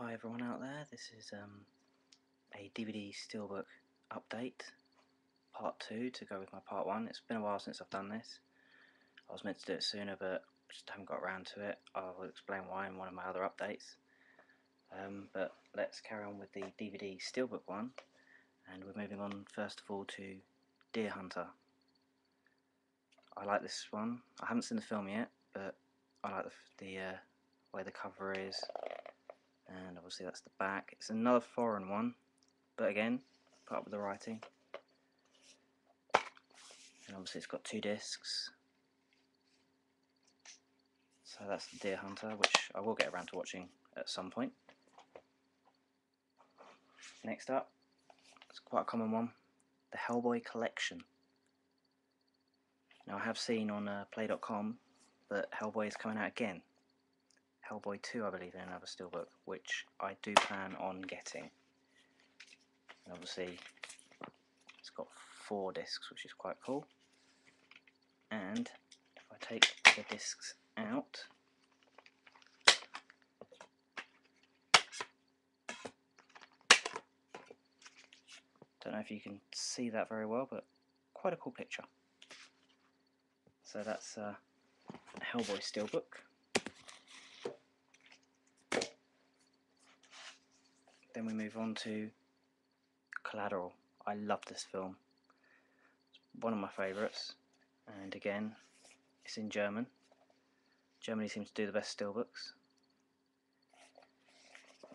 Hi everyone out there, this is a DVD steelbook update, part 2 to go with my part 1. It's been a while since I've done this. I was meant to do it sooner but just haven't got around to it. I will explain why in one of my other updates. But let's carry on with the DVD steelbook one, and we're moving on first of all to Deer Hunter. I like this one. I haven't seen the film yet, but I like the way the cover is. And obviously that's the back. It's another foreign one, but again, put up with the writing. And obviously it's got 2 discs. So that's the Deer Hunter, which I will get around to watching at some point. Next up, it's quite a common one, the Hellboy Collection. Now I have seen on play.com that Hellboy is coming out again. Hellboy 2, I believe, in another steelbook, which I do plan on getting. And obviously it's got 4 discs, which is quite cool. And if I take the discs out, don't know if you can see that very well, but quite a cool picture. So that's a Hellboy steelbook. Then we move on to Collateral. I love this film. It's one of my favourites, and again, it's in German. Germany seems to do the best steelbooks.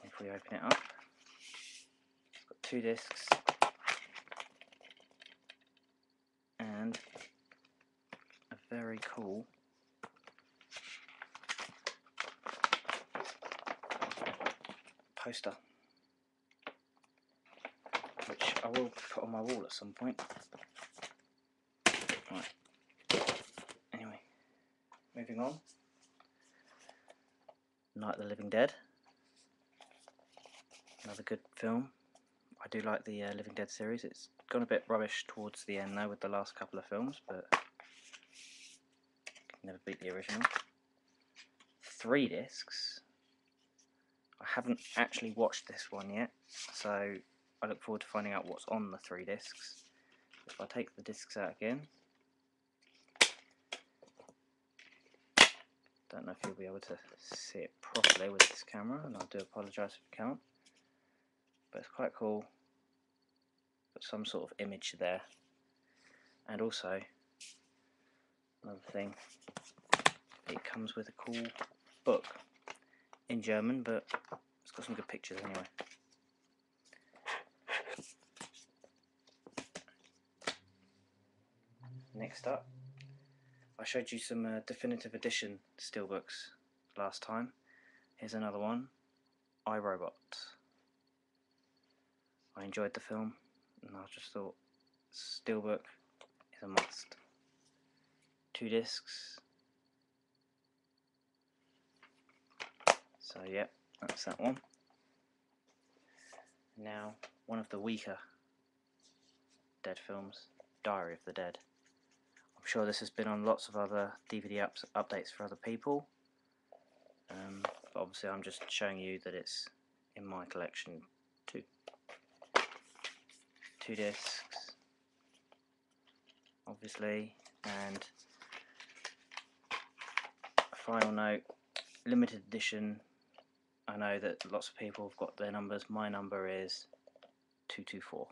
If we open it up, it's got 2 discs and a very cool poster, which I will put on my wall at some point. Right. Anyway, moving on. Night of the Living Dead. Another good film. I do like the Living Dead series. It's gone a bit rubbish towards the end though with the last couple of films, but can never beat the original. 3 discs. I haven't actually watched this one yet, so I look forward to finding out what's on the 3 discs. If I take the discs out again, don't know if you'll be able to see it properly with this camera, and I do apologise if you can't, but it's quite cool. Got some sort of image there, and also another thing, it comes with a cool book in German, but it's got some good pictures anyway. Next up, I showed you some definitive edition steelbooks last time. Here's another one, I, Robot. I enjoyed the film, and I just thought steelbook is a must. 2 discs. So yep, that's that one. Now, one of the weaker Dead films, Diary of the Dead. I'm sure this has been on lots of other DVD updates for other people, but obviously I'm just showing you that it's in my collection too. 2 discs, obviously, and a final note, limited edition. I know that lots of people have got their numbers. My number is 224.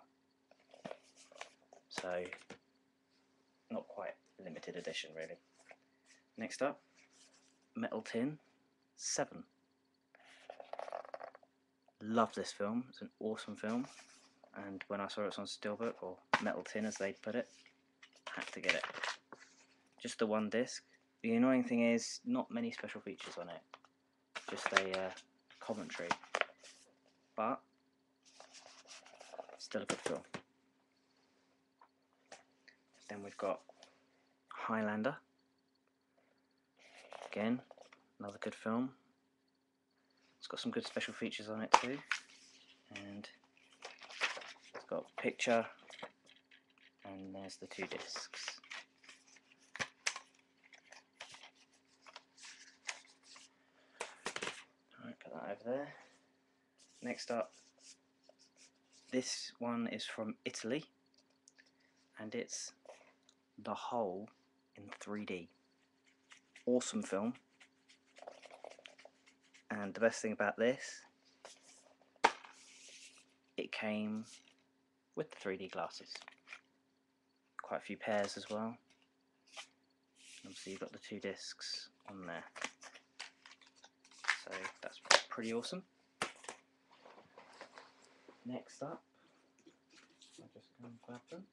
So, not quite limited edition really. Next up, Metal Tin 7. Love this film. It's an awesome film. And when I saw it on steelbook, or Metal Tin as they put it, had to get it. Just the 1 disc. The annoying thing is, not many special features on it. Just a commentary. But still a good film. Then we've got Highlander. Again, another good film. It's got some good special features on it too. And it's got a picture, and there's the 2 discs. Alright, put that over there. Next up, this one is from Italy, and it's The Hole in 3D. Awesome film. And the best thing about this, it came with the 3D glasses. Quite a few pairs as well. Obviously you've got the 2 discs on there. So that's pretty awesome. Next up, I'll just go and grab them.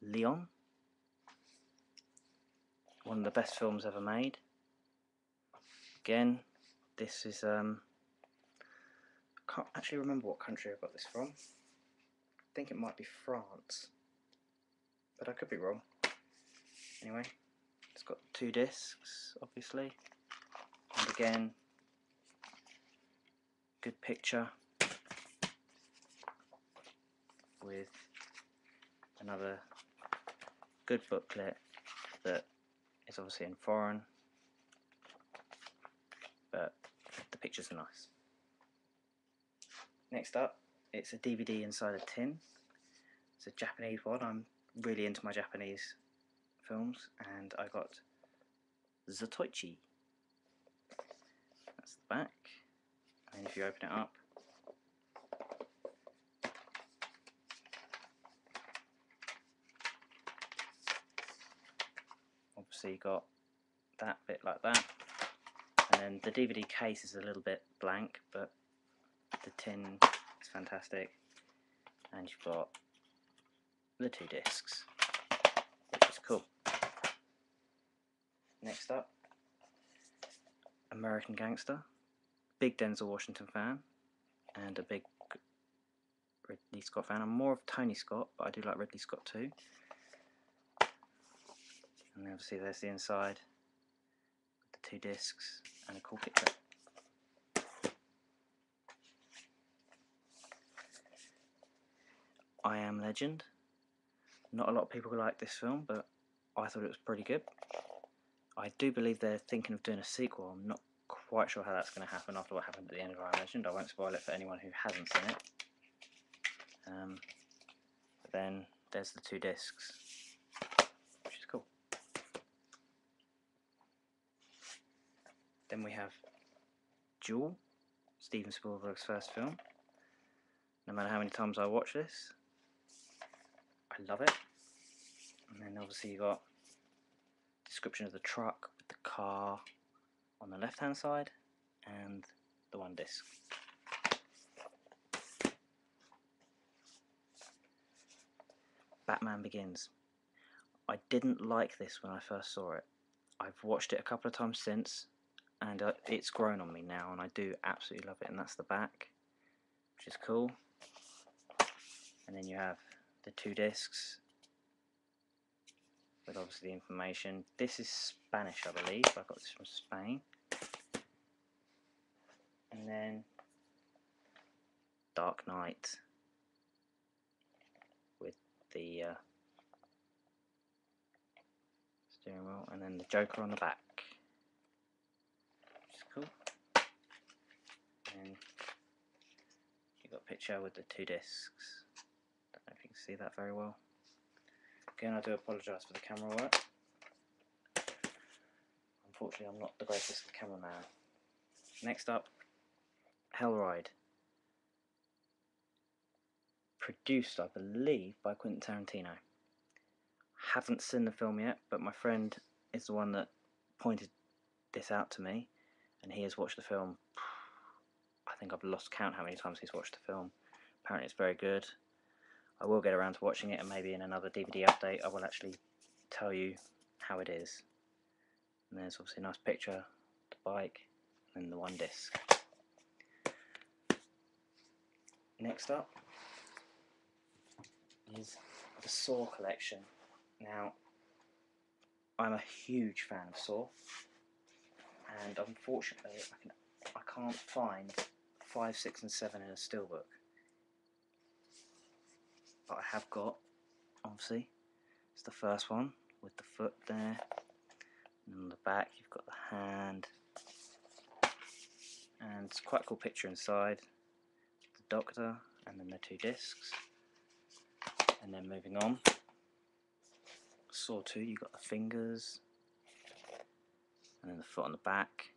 Leon. One of the best films ever made. Again, this is I can't actually remember what country I got this from. I think it might be France, but I could be wrong. Anyway, it's got 2 discs, obviously, and again, good picture with another good booklet that is obviously in foreign, but the pictures are nice. Next up, it's a DVD inside a tin. It's a Japanese one. I'm really into my Japanese films, and I got Zatoichi. That's the back, and if you open it up, obviously you got that bit like that, and then the DVD case is a little bit blank, but the tin is fantastic, and you've got the 2 discs, which is cool. Next up, American Gangster. Big Denzel Washington fan and a big Ridley Scott fan. I'm more of Tony Scott, but I do like Ridley Scott too. And obviously there's the inside with the 2 discs and a cool picture. I Am Legend. Not a lot of people like this film, but I thought it was pretty good. I do believe they're thinking of doing a sequel. I'm not quite sure how that's going to happen after what happened at the end of I Am Legend. I won't spoil it for anyone who hasn't seen it. But then there's the 2 discs, which is cool. Then we have Jewel, Steven Spielberg's first film. No matter how many times I watch this, I love it. And then obviously you got description of the truck with the car on the left hand side and the 1 disc. Batman Begins. I didn't like this when I first saw it. I've watched it a couple of times since, and it's grown on me now, and I do absolutely love it. And that's the back, which is cool. And then you have the 2 discs with obviously the information. This is Spanish, I believe. I got this from Spain. And then Dark Knight with the steering wheel, and then the Joker on the back, which is cool. And you got a picture with the 2 discs. Don't know if you can see that very well. Again, I do apologise for the camera work. Unfortunately, I'm not the greatest cameraman. Next up, Hellride. Produced, I believe, by Quentin Tarantino. Haven't seen the film yet, but my friend is the one that pointed this out to me, and he has watched the film. I think I've lost count how many times he's watched the film. Apparently it's very good. I will get around to watching it, and maybe in another DVD update I will actually tell you how it is. And there's obviously a nice picture, the bike, and the 1 disc. Next up is the Saw collection. Now, I'm a huge fan of Saw, and unfortunately I can't find 5, 6 and 7 in a steelbook. But I have got, obviously, It's the first one with the foot there, and on the back you've got the hand, and it's quite a cool picture inside. The doctor, and then the 2 discs, and then moving on. Saw 2, you've got the fingers, and then the foot on the back.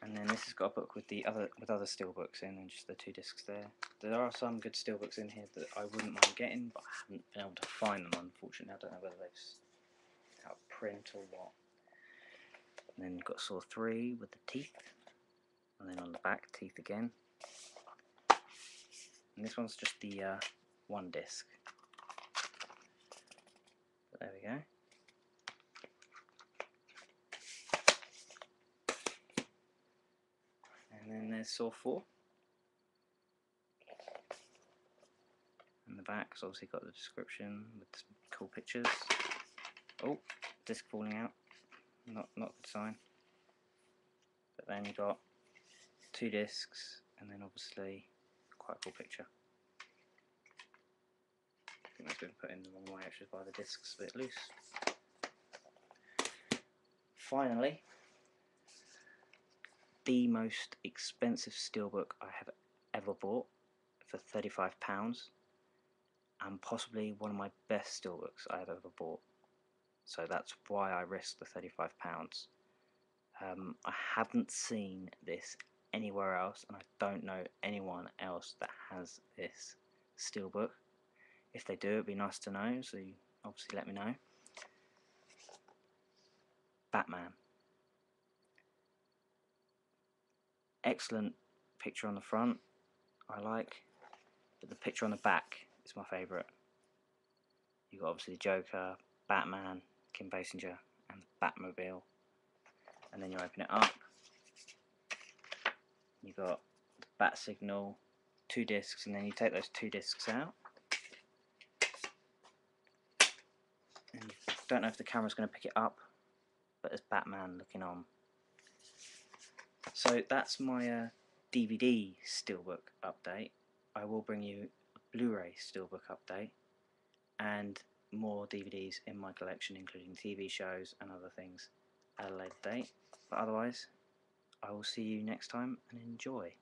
And then this has got a book with other steelbooks in, and just the 2 discs there. There are some good steelbooks in here that I wouldn't mind getting, but I haven't been able to find them, unfortunately. I don't know whether they've out of print or what. And then you've got Saw 3 with the teeth, and then on the back, teeth again. And this one's just the 1 disc. But there we go. And then there's Saw 4. And the back's obviously got the description with some cool pictures. Oh, disc falling out. Not a good sign. But then you got 2 discs, and then obviously quite a cool picture. I think that's been put in the wrong way, which is why the disc's a bit loose. Finally, the most expensive steelbook I have ever bought for £35, and possibly one of my best steelbooks I have ever bought. So that's why I risked the £35. I haven't seen this anywhere else, and I don't know anyone else that has this steelbook. If they do, it'd be nice to know, so you obviously let me know. Batman. Excellent picture on the front, I like, but the picture on the back is my favourite. You've got obviously the Joker, Batman, Kim Basinger, and the Batmobile. And then you open it up, you've got the bat signal, 2 discs, and then you take those 2 discs out. And you don't know if the camera's going to pick it up, but there's Batman looking on. So that's my DVD steelbook update. I will bring you a Blu-ray steelbook update and more DVDs in my collection, including TV shows and other things at a later date. But otherwise, I will see you next time, and enjoy.